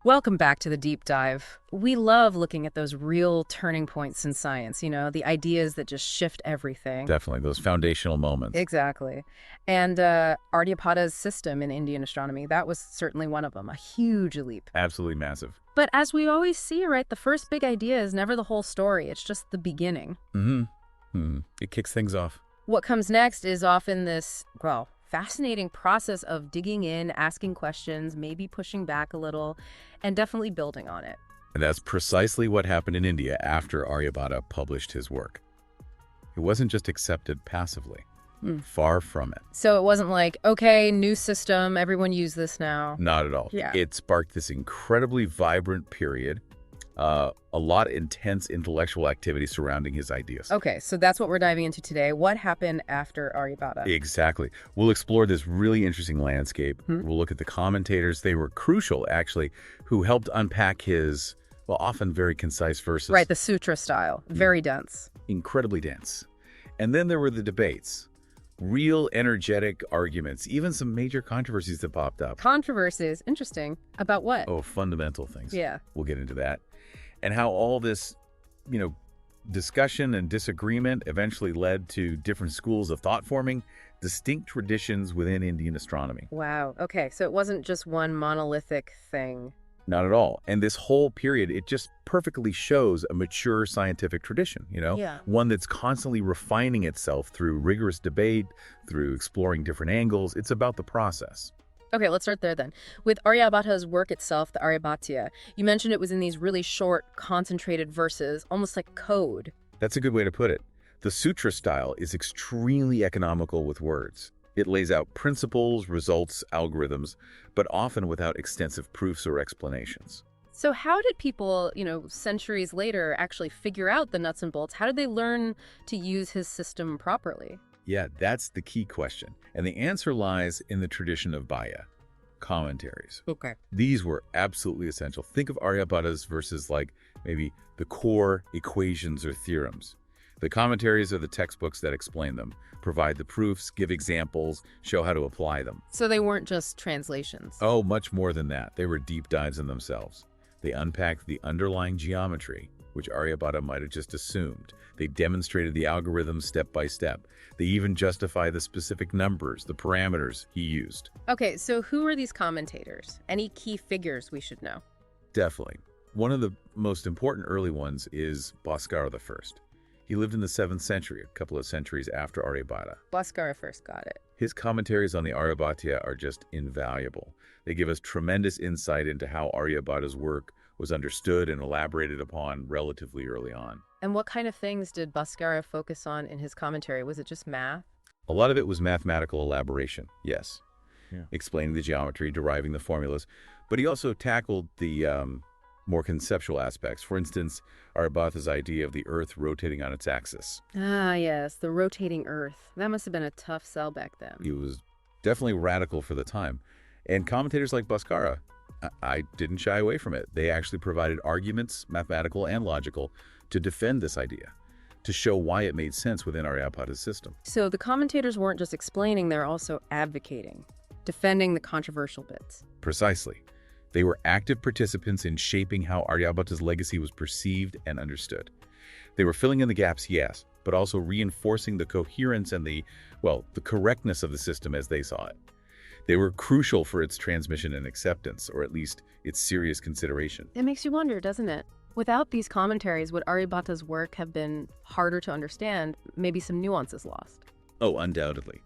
Welcome back to the deep dive. We love looking at those real turning points in science, the ideas that just shift everything. Definitely, those foundational moments. Exactly. And Aryabhata's system in Indian astronomy, that was certainly one of them, a huge leap. Absolutely massive. But as we always see, right, the first big idea is never the whole story. It's just the beginning. It kicks things off. What comes next is often this, well, fascinating process of digging in, asking questions, maybe pushing back a little, and definitely building on it. And that's precisely what happened in India after Aryabhata published his work. It wasn't just accepted passively. Far from it. So it wasn't like, okay, new system, everyone use this now. Not at all. Yeah. It sparked this incredibly vibrant period, a lot of intense intellectual activity surrounding his ideas. Okay, so that's what we're diving into today. What happened after Aryabhata? Exactly. We'll explore this really interesting landscape. We'll look at the commentators. They were crucial, actually, who helped unpack his, well, often very concise verses. Right, the sutra style, very dense. Incredibly dense. And then there were the debates. Real energetic arguments, even some major controversies that popped up. Controversies, interesting. About what? Oh, fundamental things. Yeah. We'll get into that. And how all this, discussion and disagreement eventually led to different schools of thought forming, distinct traditions within Indian astronomy. Wow, okay, so it wasn't just one monolithic thing. Not at all. And this whole period, it just perfectly shows a mature scientific tradition, Yeah. one that's constantly refining itself through rigorous debate, through exploring different angles. It's about the process. Okay, let's start there then. With Aryabhata's work itself, the Aryabhatiya, you mentioned it was in these really short, concentrated verses, almost like code. That's a good way to put it. The sutra style is extremely economical with words. It lays out principles, results, algorithms, but often without extensive proofs or explanations. So how did people, centuries later actually figure out the nuts and bolts? How did they learn to use his system properly? Yeah, that's the key question. And the answer lies in the tradition of bhāṣya, commentaries. Okay. These were absolutely essential. Think of Aryabhata's verses like maybe the core equations or theorems. The commentaries are the textbooks that explain them, provide the proofs, give examples, show how to apply them. So they weren't just translations. Oh, much more than that. They were deep dives in themselves. They unpacked the underlying geometry, which Aryabhata might have just assumed. They demonstrated the algorithms step by step. They even justify the specific numbers, the parameters he used. Okay, so who are these commentators? Any key figures we should know? Definitely. One of the most important early ones is Bhaskara I. He lived in the 7th century, a couple of centuries after Aryabhata. Bhaskara first, got it. His commentaries on the Aryabhatiya are just invaluable. They give us tremendous insight into how Aryabhata's work was understood and elaborated upon relatively early on. And what kind of things did Bhaskara focus on in his commentary? Was it just math? A lot of it was mathematical elaboration, yes. Yeah. Explaining the geometry, deriving the formulas. But he also tackled the more conceptual aspects. For instance, Aryabhata's idea of the Earth rotating on its axis. Ah, yes, the rotating Earth. That must have been a tough sell back then. It was definitely radical for the time. And commentators like Bhaskara, I didn't shy away from it. They actually provided arguments, mathematical and logical, to defend this idea, to show why it made sense within Aryabhata's system. So the commentators weren't just explaining, they're also advocating, defending the controversial bits. Precisely. They were active participants in shaping how Aryabhata's legacy was perceived and understood. They were filling in the gaps, yes, but also reinforcing the coherence and the correctness of the system as they saw it. They were crucial for its transmission and acceptance, or at least its serious consideration. It makes you wonder, doesn't it? Without these commentaries, would Aryabhata's work have been harder to understand, maybe some nuances lost? Oh, undoubtedly.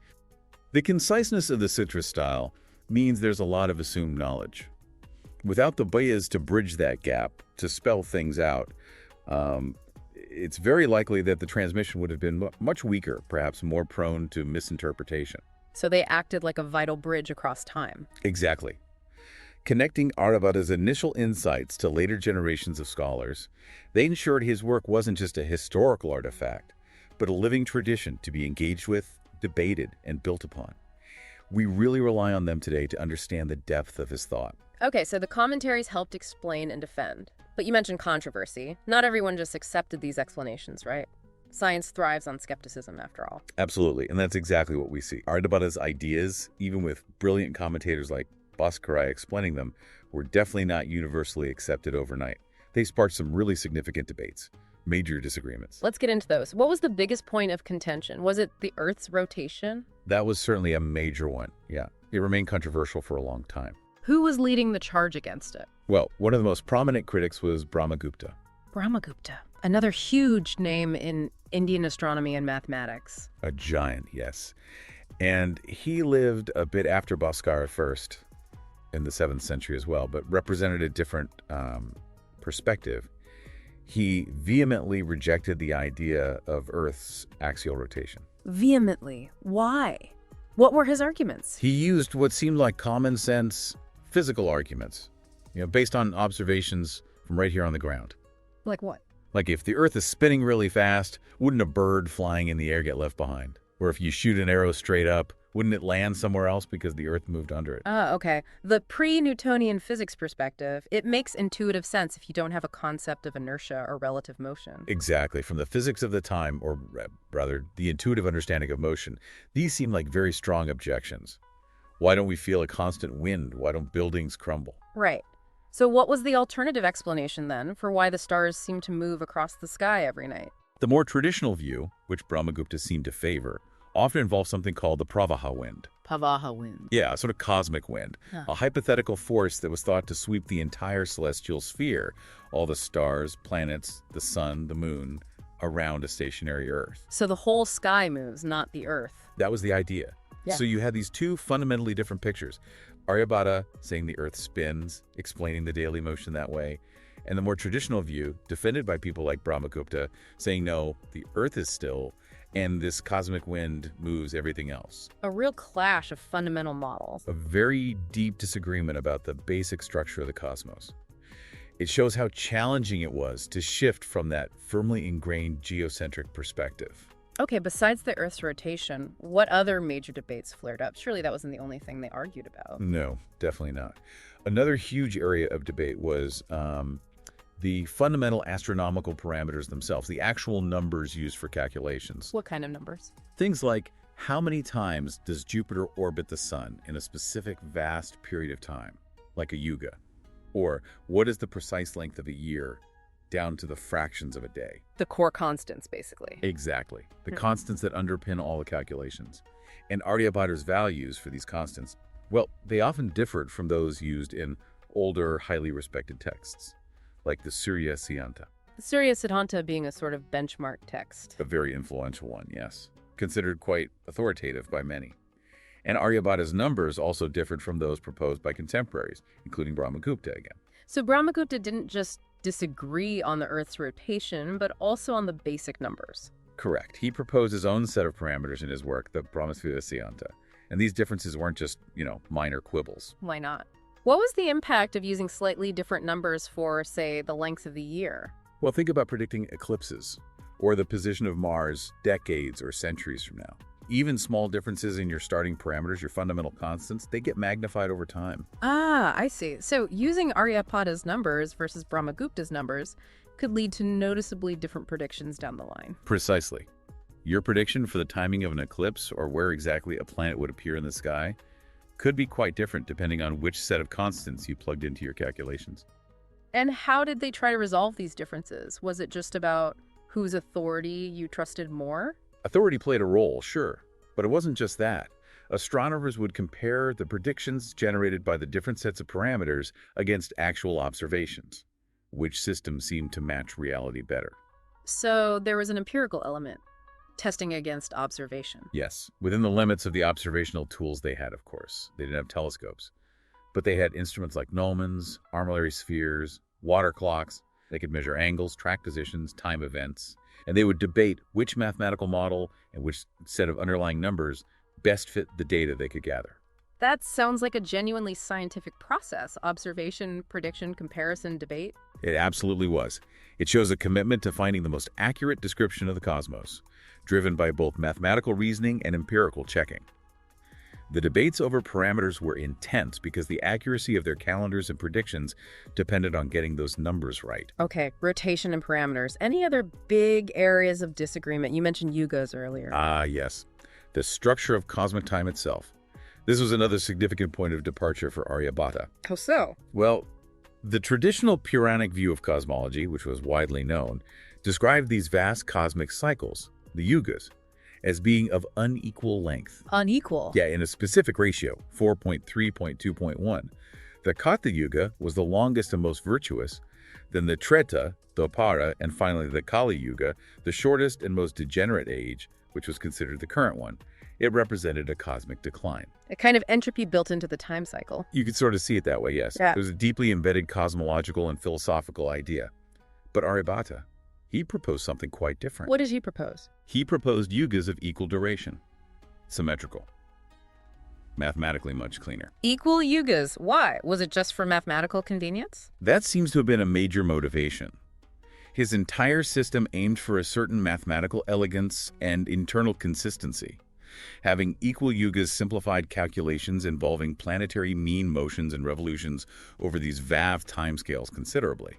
The conciseness of the sutra style means there's a lot of assumed knowledge. Without the bhāyas to bridge that gap, to spell things out, it's very likely that the transmission would have been much weaker, perhaps more prone to misinterpretation. So they acted like a vital bridge across time. Exactly. Connecting Aryabhata's initial insights to later generations of scholars, they ensured his work wasn't just a historical artifact, but a living tradition to be engaged with, debated, and built upon. We really rely on them today to understand the depth of his thought. Okay, so the commentaries helped explain and defend. But you mentioned controversy. Not everyone just accepted these explanations, right? Science thrives on skepticism, after all. Absolutely, and that's exactly what we see. Aryabhata's ideas, even with brilliant commentators like Bhaskara I explaining them, were definitely not universally accepted overnight. They sparked some really significant debates, major disagreements. Let's get into those. What was the biggest point of contention? Was it the Earth's rotation? That was certainly a major one, yeah. It remained controversial for a long time. Who was leading the charge against it? Well, one of the most prominent critics was Brahmagupta. Brahmagupta, another huge name in Indian astronomy and mathematics. A giant, yes. And he lived a bit after Bhaskara I in the 7th century as well, but represented a different perspective. He vehemently rejected the idea of Earth's axial rotation. Vehemently? Why? What were his arguments? He used what seemed like common sense physical arguments, based on observations from right here on the ground. Like what? Like if the Earth is spinning really fast, wouldn't a bird flying in the air get left behind? Or if you shoot an arrow straight up, wouldn't it land somewhere else because the Earth moved under it? Oh, okay. The pre-Newtonian physics perspective, it makes intuitive sense if you don't have a concept of inertia or relative motion. Exactly. From the physics of the time, or rather, the intuitive understanding of motion, these seem like very strong objections. Why don't we feel a constant wind? Why don't buildings crumble? Right. So what was the alternative explanation then for why the stars seem to move across the sky every night? The more traditional view, which Brahmagupta seemed to favor, often involves something called the Pravaha wind. Pravaha wind. Yeah, a sort of cosmic wind. Huh. A hypothetical force that was thought to sweep the entire celestial sphere, all the stars, planets, the sun, the moon, around a stationary Earth. So the whole sky moves, not the Earth. That was the idea. Yeah. So you had these two fundamentally different pictures. Aryabhata saying the Earth spins, explaining the daily motion that way, and the more traditional view, defended by people like Brahmagupta, saying no, the Earth is still, and this cosmic wind moves everything else. A real clash of fundamental models. A very deep disagreement about the basic structure of the cosmos. It shows how challenging it was to shift from that firmly ingrained geocentric perspective. Okay, besides the Earth's rotation, what other major debates flared up? Surely that wasn't the only thing they argued about. No, definitely not. Another huge area of debate was the fundamental astronomical parameters themselves, the actual numbers used for calculations. What kind of numbers? Things like how many times does Jupiter orbit the sun in a specific vast period of time, like a yuga? Or what is the precise length of a year down to the fractions of a day? The core constants, basically. Exactly. The constants that underpin all the calculations. And Aryabhata's values for these constants, well, they often differed from those used in older, highly respected texts, like the Ārya-pakṣa. The Ārya-pakṣa being a sort of benchmark text. A very influential one, yes. Considered quite authoritative by many. And Aryabhata's numbers also differed from those proposed by contemporaries, including Brahmagupta again. So Brahmagupta didn't just disagree on the Earth's rotation, but also on the basic numbers. Correct. He proposed his own set of parameters in his work, the Brahma-pakṣa. And these differences weren't just, minor quibbles. Why not? What was the impact of using slightly different numbers for, say, the length of the year? Well, think about predicting eclipses or the position of Mars decades or centuries from now. Even small differences in your starting parameters, your fundamental constants, they get magnified over time. Ah, I see. So using Aryabhata's numbers versus Brahmagupta's numbers could lead to noticeably different predictions down the line. Precisely. Your prediction for the timing of an eclipse or where exactly a planet would appear in the sky could be quite different depending on which set of constants you plugged into your calculations. And how did they try to resolve these differences? Was it just about whose authority you trusted more? Authority played a role, sure, but it wasn't just that. Astronomers would compare the predictions generated by the different sets of parameters against actual observations. Which system seemed to match reality better? So there was an empirical element, testing against observation. Yes, within the limits of the observational tools they had, of course. They didn't have telescopes. But they had instruments like gnomons, armillary spheres, water clocks. They could measure angles, track positions, time events. And they would debate which mathematical model and which set of underlying numbers best fit the data they could gather. That sounds like a genuinely scientific process. Observation, prediction, comparison, debate. It absolutely was. It shows a commitment to finding the most accurate description of the cosmos, driven by both mathematical reasoning and empirical checking. The debates over parameters were intense because the accuracy of their calendars and predictions depended on getting those numbers right. Okay, rotation and parameters. Any other big areas of disagreement? You mentioned yugas earlier. Ah, yes. The structure of cosmic time itself. This was another significant point of departure for Aryabhata. How so? Well, the traditional Puranic view of cosmology, which was widely known, described these vast cosmic cycles, the yugas, as being of unequal length. Unequal? Yeah, in a specific ratio, 4.3.2.1. The Katha Yuga was the longest and most virtuous, then the Treta, Dwapara, and finally the Kali Yuga, the shortest and most degenerate age, which was considered the current one. It represented a cosmic decline. A kind of entropy built into the time cycle. You could sort of see it that way, yes. Yeah. It was a deeply embedded cosmological and philosophical idea. But Aryabhata, he proposed something quite different. What did he propose? He proposed yugas of equal duration, symmetrical, mathematically much cleaner. Equal yugas. Why? Was it just for mathematical convenience? That seems to have been a major motivation. His entire system aimed for a certain mathematical elegance and internal consistency. Having equal yugas simplified calculations involving planetary mean motions and revolutions over these vast timescales considerably.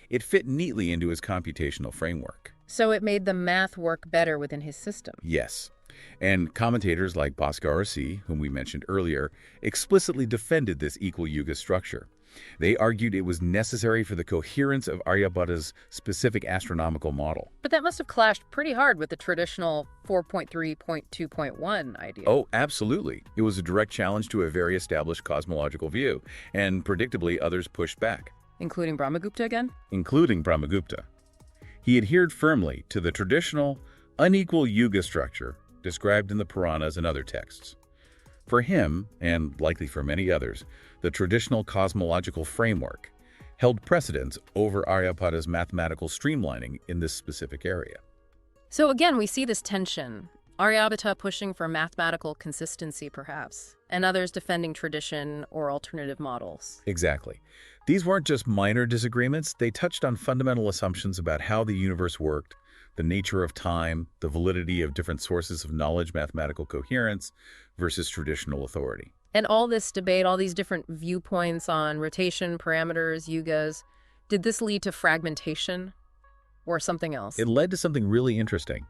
It fit neatly into his computational framework. So it made the math work better within his system. Yes. And commentators like Bhaskara I, whom we mentioned earlier, explicitly defended this equal yuga structure. They argued it was necessary for the coherence of Aryabhata's specific astronomical model. But that must have clashed pretty hard with the traditional 4.3.2.1 idea. Oh, absolutely. It was a direct challenge to a very established cosmological view, and predictably others pushed back. Including Brahmagupta again? Including Brahmagupta. He adhered firmly to the traditional, unequal yuga structure described in the Puranas and other texts. For him, and likely for many others, the traditional cosmological framework held precedence over Aryabhata's mathematical streamlining in this specific area. So again, we see this tension. Aryabhata pushing for mathematical consistency, perhaps, and others defending tradition or alternative models. Exactly. These weren't just minor disagreements, they touched on fundamental assumptions about how the universe worked, the nature of time, the validity of different sources of knowledge, mathematical coherence versus traditional authority. And all this debate, all these different viewpoints on rotation, parameters, yugas, did this lead to fragmentation or something else? It led to something really interesting.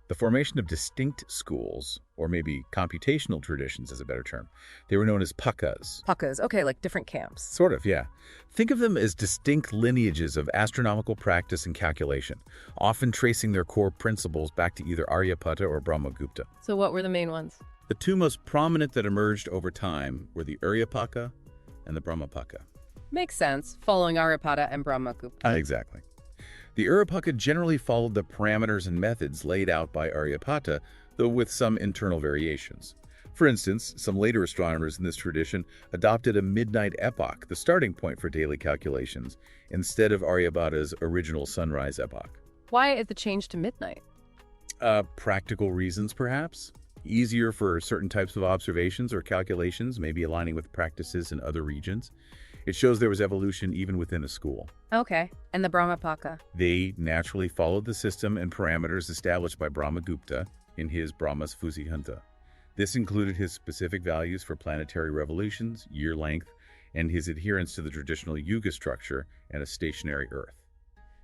The formation of distinct schools, or maybe computational traditions is a better term. They were known as pakas. Pakas, okay, like different camps. Sort of, yeah. Think of them as distinct lineages of astronomical practice and calculation, often tracing their core principles back to either Aryabhata or Brahmagupta. So what were the main ones? The two most prominent that emerged over time were the Ārya-pakṣa and the Brāhma-pakṣa. Makes sense, following Aryabhata and Brahmagupta. Exactly. The Ārya-pakṣa generally followed the parameters and methods laid out by Aryabhata, though with some internal variations. For instance, some later astronomers in this tradition adopted a midnight epoch, the starting point for daily calculations, instead of Aryabhata's original sunrise epoch. Why is the change to midnight? Practical reasons, perhaps. Easier for certain types of observations or calculations, maybe aligning with practices in other regions. It shows there was evolution even within a school. Okay, and the Brahma-pakṣa? They naturally followed the system and parameters established by Brahmagupta in his Brahma's Fusihanta. This included his specific values for planetary revolutions, year length, and his adherence to the traditional yuga structure and a stationary Earth.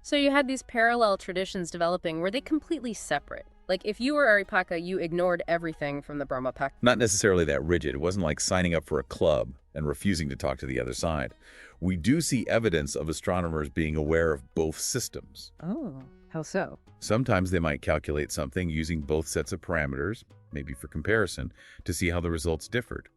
So you had these parallel traditions developing. Were they completely separate? Like, if you were Ārya-pakṣa, you ignored everything from the Brahma-pakṣa. Not necessarily that rigid. It wasn't like signing up for a club and refusing to talk to the other side. We do see evidence of astronomers being aware of both systems. Oh, how so? Sometimes they might calculate something using both sets of parameters, maybe for comparison, to see how the results differed.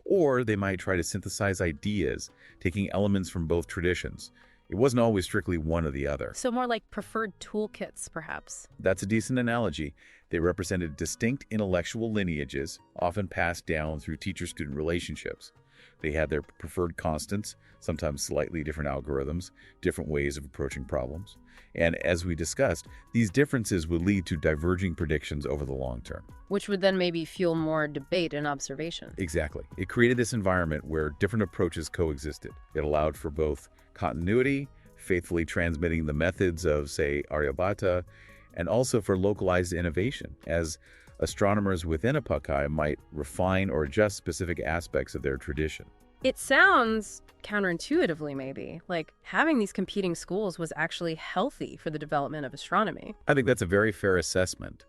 Or they might try to synthesize ideas, taking elements from both traditions. It wasn't always strictly one or the other. So more like preferred toolkits, perhaps. That's a decent analogy. They represented distinct intellectual lineages, often passed down through teacher-student relationships. They had their preferred constants, sometimes slightly different algorithms, different ways of approaching problems. And as we discussed, these differences would lead to diverging predictions over the long term. Which would then maybe fuel more debate and observation. Exactly. It created this environment where different approaches coexisted. It allowed for both continuity, faithfully transmitting the methods of, say, Aryabhata, and also for localized innovation, as astronomers within a pakṣa might refine or adjust specific aspects of their tradition. It sounds counterintuitively, maybe, like having these competing schools was actually healthy for the development of astronomy. I think that's a very fair assessment.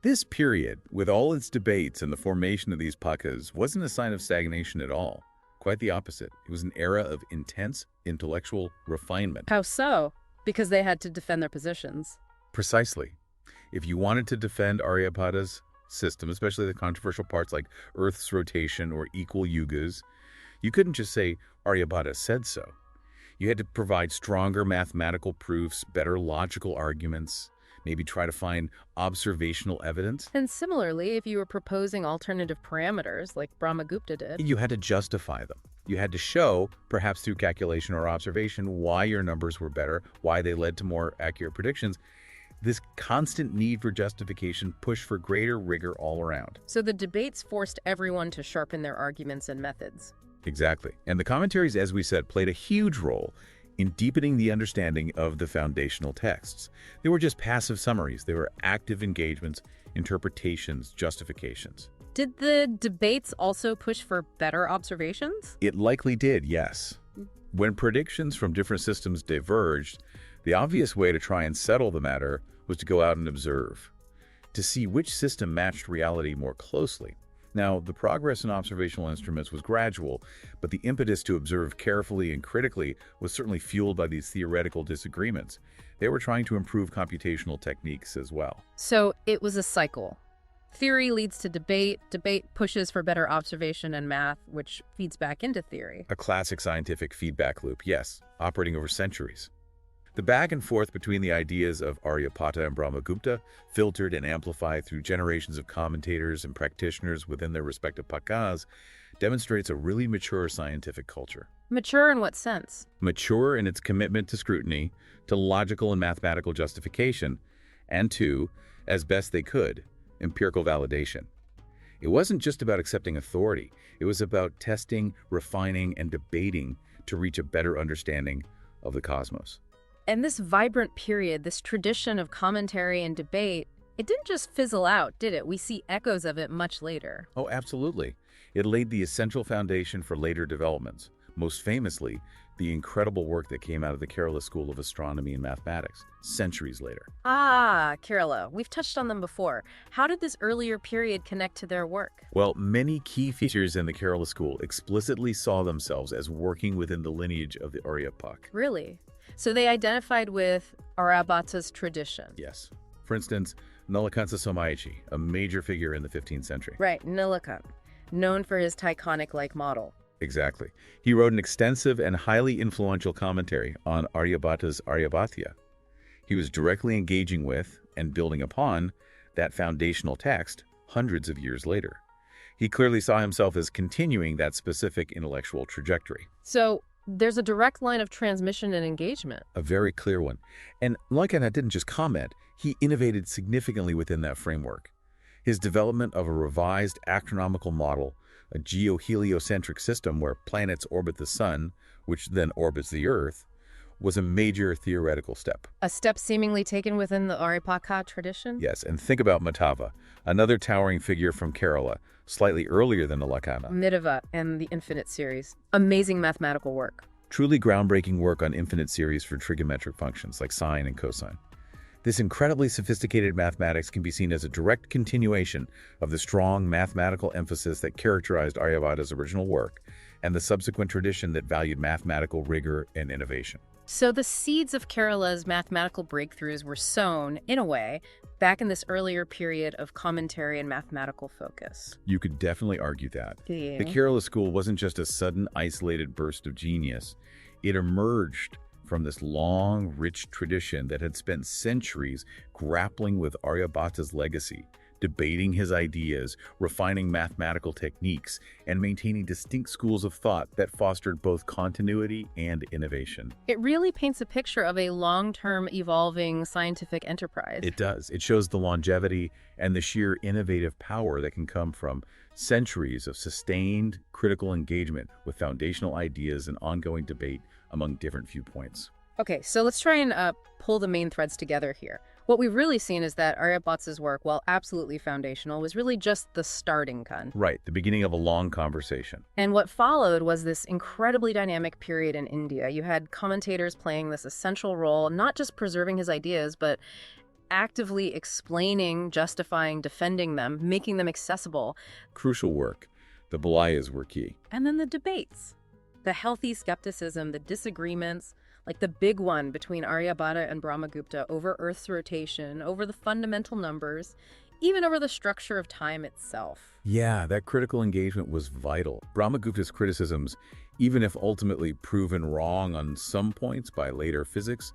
This period, with all its debates and the formation of these pakas, wasn't a sign of stagnation at all. Quite the opposite. It was an era of intense intellectual refinement. How so? Because they had to defend their positions. Precisely. If you wanted to defend Aryabhata's system, especially the controversial parts like Earth's rotation or equal yugas, you couldn't just say Aryabhata said so. You had to provide stronger mathematical proofs, better logical arguments, maybe try to find observational evidence. And similarly, if you were proposing alternative parameters, like Brahmagupta did, You had to justify them. You had to show, perhaps through calculation or observation, why your numbers were better, why they led to more accurate predictions. This constant need for justification pushed for greater rigor all around. so the debates forced everyone to sharpen their arguments and methods. Exactly. And the commentaries, as we said, played a huge role in deepening the understanding of the foundational texts. They were just passive summaries. They were active engagements, interpretations, justifications. Did the debates also push for better observations? It likely did, yes. When predictions from different systems diverged, the obvious way to try and settle the matter was to go out and observe, to see which system matched reality more closely. Now, the progress in observational instruments was gradual, but the impetus to observe carefully and critically was certainly fueled by these theoretical disagreements. They were trying to improve computational techniques as well. So it was a cycle. Theory leads to debate, debate pushes for better observation and math, which feeds back into theory. A classic scientific feedback loop, yes, operating over centuries. The back and forth between the ideas of Aryabhata and Brahmagupta, filtered and amplified through generations of commentators and practitioners within their respective pakas, demonstrates a really mature scientific culture. Mature in what sense? Mature in its commitment to scrutiny, to logical and mathematical justification, and to, as best they could, empirical validation. It wasn't just about accepting authority. It was about testing, refining, and debating to reach a better understanding of the cosmos. And this vibrant period, this tradition of commentary and debate, it didn't just fizzle out, did it? We see echoes of it much later. Oh, absolutely. It laid the essential foundation for later developments, most famously, the incredible work that came out of the Kerala School of Astronomy and Mathematics, centuries later. Ah, Kerala. We've touched on them before. How did this earlier period connect to their work? Well, many key features in the Kerala School explicitly saw themselves as working within the lineage of the Ārya-pakṣa. Really? So they identified with Aryabhata's tradition. Yes. For instance, Nīlakaṇṭha, a major figure in the 15th century. Right, Nīlakaṇṭha, known for his Tychonic-like model. Exactly. He wrote an extensive and highly influential commentary on Aryabhata's Aryabhatiya. He was directly engaging with and building upon that foundational text hundreds of years later. He clearly saw himself as continuing that specific intellectual trajectory. So there's a direct line of transmission and engagement. A very clear one. And Nīlakaṇṭha didn't just comment, he innovated significantly within that framework. His development of a revised astronomical model, a geo-heliocentric system where planets orbit the sun, which then orbits the Earth, was a major theoretical step. A step seemingly taken within the Ārya-pakṣa tradition? Yes, and think about Mādhava, another towering figure from Kerala, slightly earlier than Nīlakaṇṭha. Mādhava and the Infinite Series. Amazing mathematical work. Truly groundbreaking work on infinite series for trigonometric functions like sine and cosine. This incredibly sophisticated mathematics can be seen as a direct continuation of the strong mathematical emphasis that characterized Aryabhata's original work and the subsequent tradition that valued mathematical rigor and innovation. So the seeds of Kerala's mathematical breakthroughs were sown, in a way, back in this earlier period of commentary and mathematical focus. You could definitely argue that. Yeah. The Kerala school wasn't just a sudden, isolated burst of genius. It emerged from this long, rich tradition that had spent centuries grappling with Aryabhata's legacy, debating his ideas, refining mathematical techniques, and maintaining distinct schools of thought that fostered both continuity and innovation. It really paints a picture of a long-term evolving scientific enterprise. It does. It shows the longevity and the sheer innovative power that can come from centuries of sustained critical engagement with foundational ideas and ongoing debate among different viewpoints. Okay, so let's try and pull the main threads together here. What we've really seen is that Aryabhata's work, while absolutely foundational, was really just the starting gun. Right, the beginning of a long conversation. And what followed was this incredibly dynamic period in India. You had commentators playing this essential role, not just preserving his ideas, but actively explaining, justifying, defending them, making them accessible. Crucial work. The Balayas were key. And then the debates, the healthy skepticism, the disagreements, like the big one between Aryabhata and Brahmagupta over Earth's rotation, over the fundamental numbers, even over the structure of time itself. Yeah, that critical engagement was vital. Brahmagupta's criticisms, even if ultimately proven wrong on some points by later physics,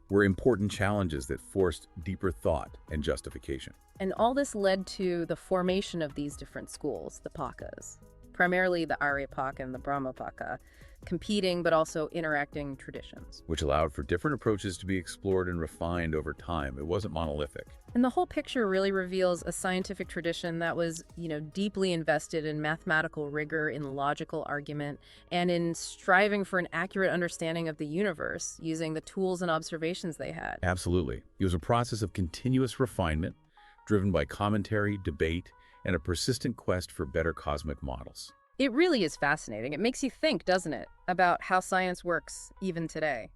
were important challenges that forced deeper thought and justification. And all this led to the formation of these different schools, the pakas, primarily the Ārya-pakṣa and the Brahma-pakṣa, competing but also interacting traditions. Which allowed for different approaches to be explored and refined over time. It wasn't monolithic. And the whole picture really reveals a scientific tradition that was, deeply invested in mathematical rigor, in logical argument, and in striving for an accurate understanding of the universe using the tools and observations they had. Absolutely. It was a process of continuous refinement, driven by commentary, debate, and a persistent quest for better cosmic models. It really is fascinating. It makes you think, doesn't it, about how science works even today.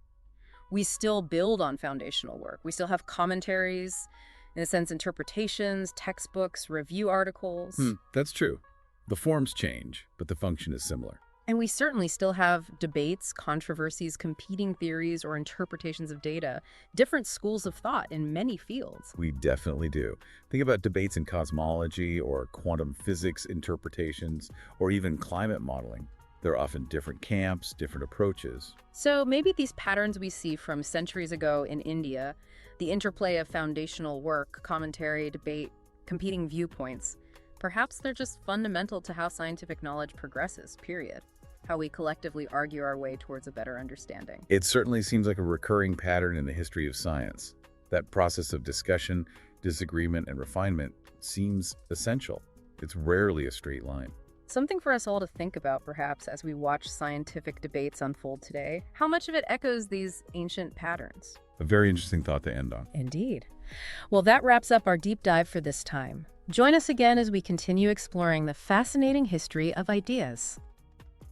We still build on foundational work. We still have commentaries, in a sense, interpretations, textbooks, review articles. That's true. The forms change, but the function is similar. And we certainly still have debates, controversies, competing theories, or interpretations of data, different schools of thought in many fields. We definitely do. Think about debates in cosmology or quantum physics interpretations, or even climate modeling. There are often different camps, different approaches. So maybe these patterns we see from centuries ago in India, the interplay of foundational work, commentary, debate, competing viewpoints, perhaps they're just fundamental to how scientific knowledge progresses, period. How we collectively argue our way towards a better understanding. It certainly seems like a recurring pattern in the history of science. That process of discussion, disagreement, and refinement seems essential. It's rarely a straight line. Something for us all to think about, perhaps, as we watch scientific debates unfold today. How much of it echoes these ancient patterns? A very interesting thought to end on. Indeed. Well, that wraps up our deep dive for this time. Join us again as we continue exploring the fascinating history of ideas.